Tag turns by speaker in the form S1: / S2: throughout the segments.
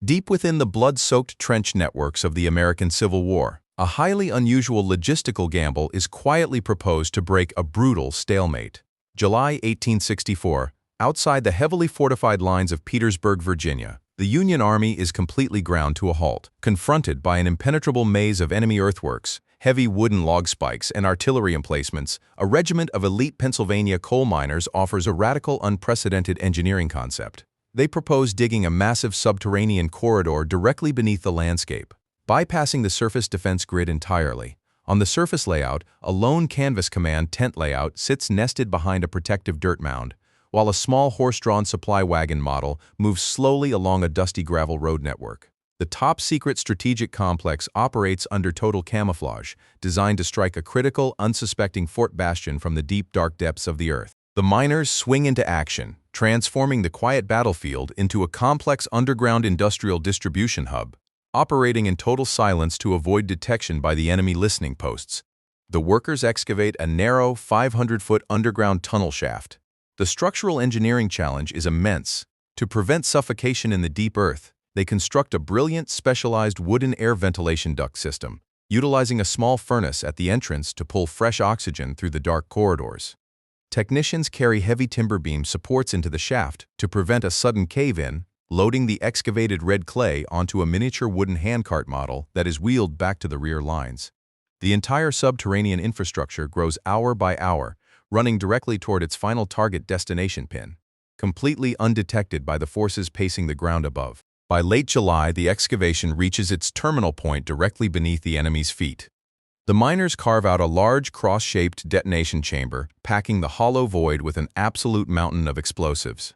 S1: Deep within the blood-soaked trench networks of the American Civil War, a highly unusual logistical gamble is quietly proposed to break a brutal stalemate. July 1864, outside the heavily fortified lines of Petersburg, Virginia, the Union Army is completely ground to a halt, confronted by an impenetrable maze of enemy earthworks, heavy wooden log spikes, and artillery emplacements. A regiment of elite Pennsylvania coal miners offers a radical, unprecedented engineering concept. They propose digging a massive subterranean corridor directly beneath the landscape, bypassing the surface defense grid entirely. On the surface layout, a lone canvas command tent layout sits nested behind a protective dirt mound, while a small horse-drawn supply wagon model moves slowly along a dusty gravel road network. The top-secret strategic complex operates under total camouflage, designed to strike a critical, unsuspecting fort bastion from the deep, dark depths of the earth. The miners swing into action, transforming the quiet battlefield into a complex underground industrial distribution hub, operating in total silence to avoid detection by the enemy listening posts. The workers excavate a narrow, 500-foot underground tunnel shaft. The structural engineering challenge is immense. To prevent suffocation in the deep earth, they construct a brilliant, specialized wooden air ventilation duct system, utilizing a small furnace at the entrance to pull fresh oxygen through the dark corridors. Technicians carry heavy timber beam supports into the shaft to prevent a sudden cave-in, loading the excavated red clay onto a miniature wooden handcart model that is wheeled back to the rear lines. The entire subterranean infrastructure grows hour by hour, running directly toward its final target destination pin, completely undetected by the forces pacing the ground above. By late July, the excavation reaches its terminal point directly beneath the enemy's feet. The miners carve out a large cross-shaped detonation chamber, packing the hollow void with an absolute mountain of explosives.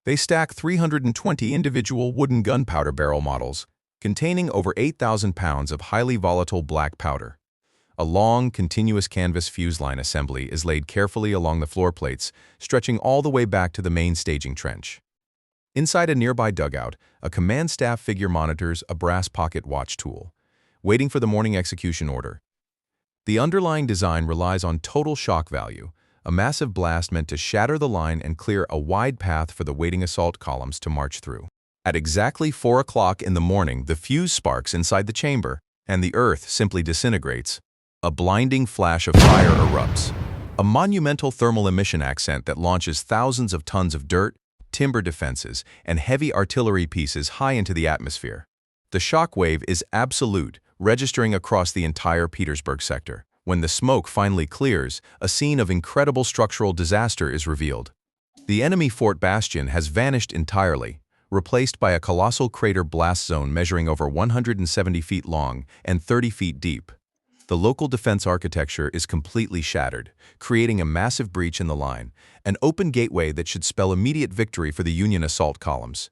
S1: They stack 320 individual wooden gunpowder barrel models, containing over 8,000 pounds of highly volatile black powder. A long, continuous canvas fuse line assembly is laid carefully along the floor plates, stretching all the way back to the main staging trench. Inside a nearby dugout, a command staff figure monitors a brass pocket watch tool, waiting for the morning execution order. The underlying design relies on total shock value, a massive blast meant to shatter the line and clear a wide path for the waiting assault columns to march through. At exactly 4 o'clock in the morning, the fuse sparks inside the chamber, and the earth simply disintegrates. A blinding flash of fire erupts, a monumental thermal emission accent that launches thousands of tons of dirt, timber defenses, and heavy artillery pieces high into the atmosphere. The shock wave is absolute, registering across the entire Petersburg sector. When the smoke finally clears, a scene of incredible structural disaster is revealed. The enemy fort bastion has vanished entirely, replaced by a colossal crater blast zone measuring over 170 feet long and 30 feet deep. The local defense architecture is completely shattered, creating a massive breach in the line, an open gateway that should spell immediate victory for the Union assault columns.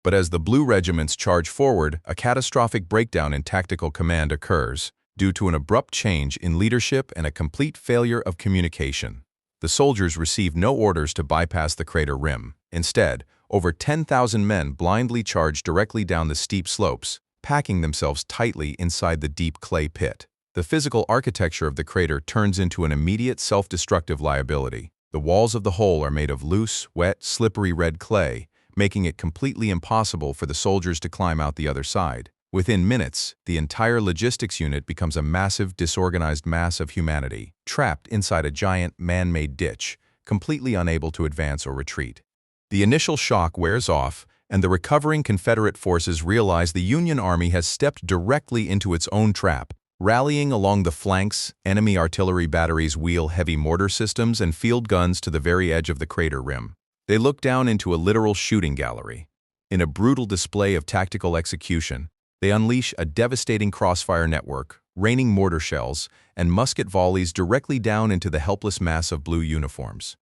S1: But as the Blue regiments charge forward, a catastrophic breakdown in tactical command occurs due to an abrupt change in leadership and a complete failure of communication. The soldiers receive no orders to bypass the crater rim. Instead, over 10,000 men blindly charge directly down the steep slopes, packing themselves tightly inside the deep clay pit. The physical architecture of the crater turns into an immediate self-destructive liability. The walls of the hole are made of loose, wet, slippery red clay, making it completely impossible for the soldiers to climb out the other side. Within minutes, the entire logistics unit becomes a massive, disorganized mass of humanity, trapped inside a giant, man-made ditch, completely unable to advance or retreat. The initial shock wears off, and the recovering Confederate forces realize the Union Army has stepped directly into its own trap. Rallying along the flanks, enemy artillery batteries wheel heavy mortar systems and field guns to the very edge of the crater rim. They look down into a literal shooting gallery. In a brutal display of tactical execution, they unleash a devastating crossfire network, raining mortar shells and musket volleys directly down into the helpless mass of blue uniforms.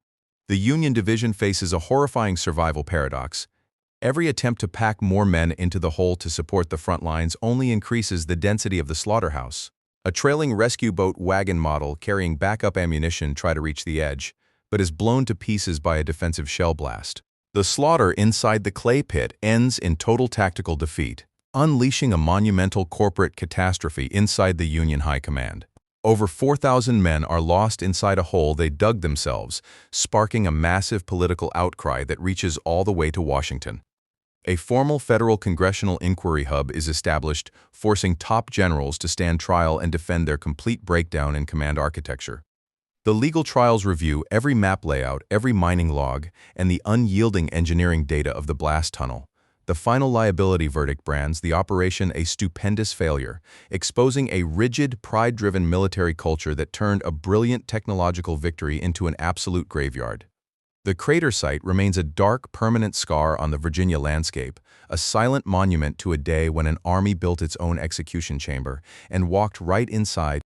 S1: The Union Division faces a horrifying survival paradox. Every attempt to pack more men into the hole to support the front lines only increases the density of the slaughterhouse. A trailing rescue boat wagon model carrying backup ammunition tries to reach the edge, but is blown to pieces by a defensive shell blast. The slaughter inside the clay pit ends in total tactical defeat, unleashing a monumental corporate catastrophe inside the Union High Command. Over 4,000 men are lost inside a hole they dug themselves, sparking a massive political outcry that reaches all the way to Washington. A formal federal congressional inquiry hub is established, forcing top generals to stand trial and defend their complete breakdown in command architecture. The legal trials review every map layout, every mining log, and the unyielding engineering data of the blast tunnel. The final liability verdict brands the operation a stupendous failure, exposing a rigid, pride-driven military culture that turned a brilliant technological victory into an absolute graveyard. The crater site remains a dark, permanent scar on the Virginia landscape, a silent monument to a day when an army built its own execution chamber and walked right inside